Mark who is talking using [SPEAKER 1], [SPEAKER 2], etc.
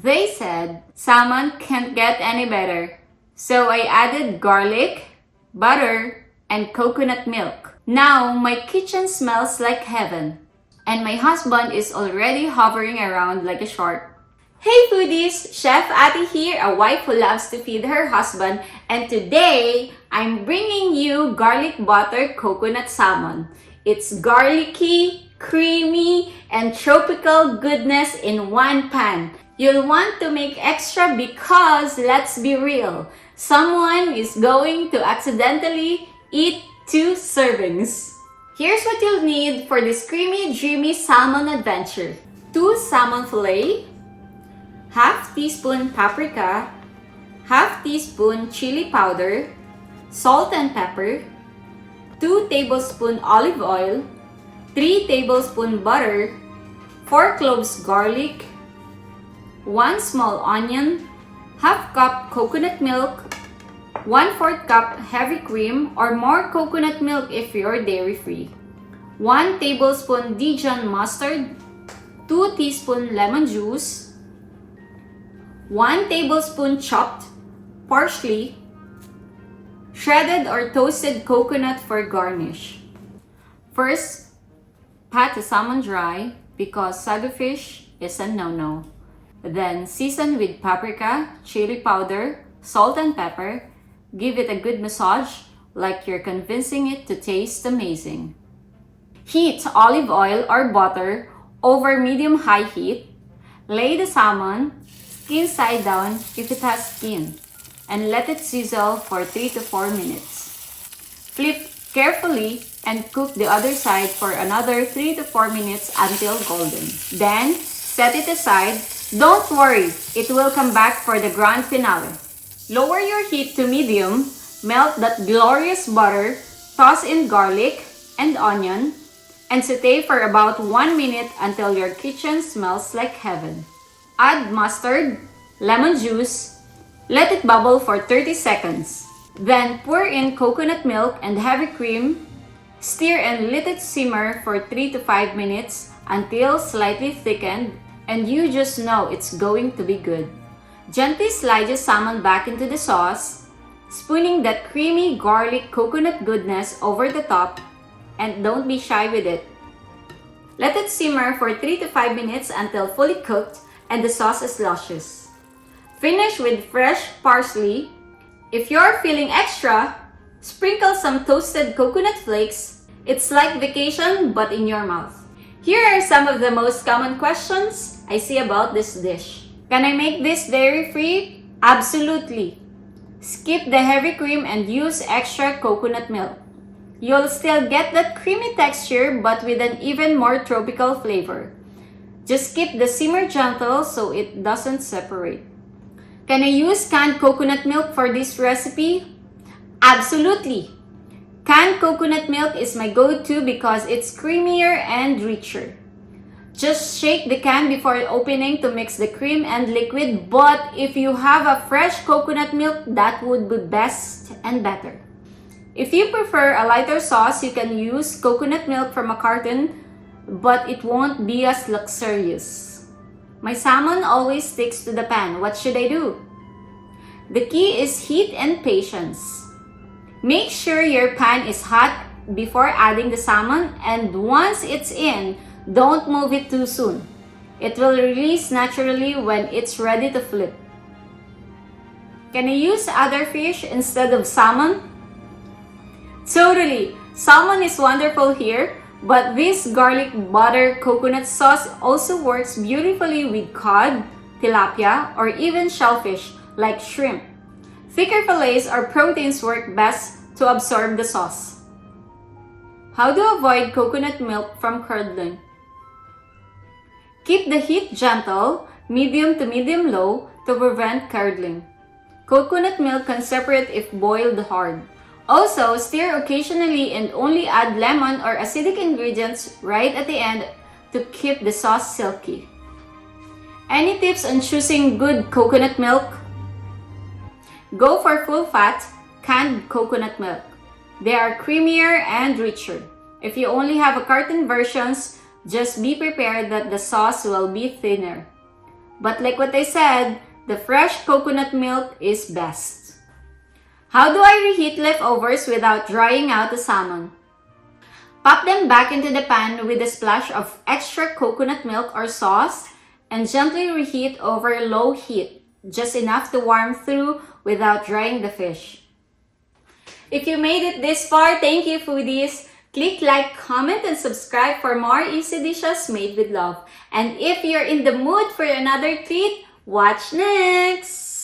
[SPEAKER 1] They said salmon can't get any better. So I added garlic, butter, and coconut milk. Now my kitchen smells like heaven. And my husband is already hovering around like a shark. Hey foodies! Chef Ati here, a wife who loves to feed her husband, and today I'm bringing you garlic butter coconut salmon. It's garlicky, creamy, and tropical goodness in one pan. You'll want to make extra because, let's be real, someone is going to accidentally eat 2 servings. Here's what you'll need for this creamy, dreamy salmon adventure. 2 salmon fillet, half teaspoon paprika, half teaspoon chili powder, salt and pepper, 2 tablespoon olive oil, 3 tablespoon butter, 4 cloves garlic, 1 small onion, half cup coconut milk, 1/4 cup heavy cream or more coconut milk if you're dairy-free, 1 tablespoon Dijon mustard, 2 teaspoon lemon juice, 1 tablespoon chopped parsley, shredded or toasted coconut for garnish. First, pat the salmon dry because soggy fish is a no-no. Then season with paprika, chili powder, salt and pepper. Give it a good massage like you're convincing it to taste amazing. Heat olive oil or butter over medium-high heat. Lay the salmon, skin side down if it has skin, and let it sizzle for 3 to 4 minutes. Flip carefully and cook the other side for another 3 to 4 minutes until golden. Then, set it aside. Don't worry, it will come back for the grand finale. Lower your heat to medium, melt that glorious butter, toss in garlic and onion, and saute for about 1 minute until your kitchen smells like heaven. Add mustard, lemon juice, let it bubble for 30 seconds. Then pour in coconut milk and heavy cream, stir and let it simmer for 3 to 5 minutes until slightly thickened, and you just know it's going to be good. Gently slide the salmon back into the sauce, spooning that creamy garlic coconut goodness over the top, and don't be shy with it. Let it simmer for 3 to 5 minutes until fully cooked and the sauce is luscious. Finish with fresh parsley. If you're feeling extra, sprinkle some toasted coconut flakes. It's like vacation but in your mouth. Here are some of the most common questions I see about this dish. Can I make this dairy-free? Absolutely. Skip the heavy cream and use extra coconut milk. You'll still get that creamy texture but with an even more tropical flavor. Just keep the simmer gentle so it doesn't separate. Can I use canned coconut milk for this recipe? Absolutely. Canned coconut milk is my go-to because it's creamier and richer. Just shake the can before opening to mix the cream and liquid, but if you have a fresh coconut milk, that would be best and better. If you prefer a lighter sauce, you can use coconut milk from a carton, but it won't be as luxurious. My salmon always sticks to the pan. What should I do? The key is heat and patience. Make sure your pan is hot before adding the salmon, and once it's in, don't move it too soon. It will release naturally when it's ready to flip. Can I use other fish instead of salmon? Totally! Salmon is wonderful here, but this garlic butter coconut sauce also works beautifully with cod, tilapia, or even shellfish like shrimp. Thicker fillets or proteins work best to absorb the sauce. How to avoid coconut milk from curdling? Keep the heat gentle, medium to medium-low to prevent curdling. Coconut milk can separate if boiled hard. Also, stir occasionally and only add lemon or acidic ingredients right at the end to keep the sauce silky. Any tips on choosing good coconut milk? Go for full-fat, canned coconut milk. They are creamier and richer. If you only have a carton versions, just be prepared that the sauce will be thinner. But like what I said, the fresh coconut milk is best. How do I reheat leftovers without drying out the salmon? Pop them back into the pan with a splash of extra coconut milk or sauce and gently reheat over low heat, just enough to warm through without drying the fish. If you made it this far, thank you, foodies! Click like, comment, and subscribe for more easy dishes made with love. And if you're in the mood for another treat, watch next!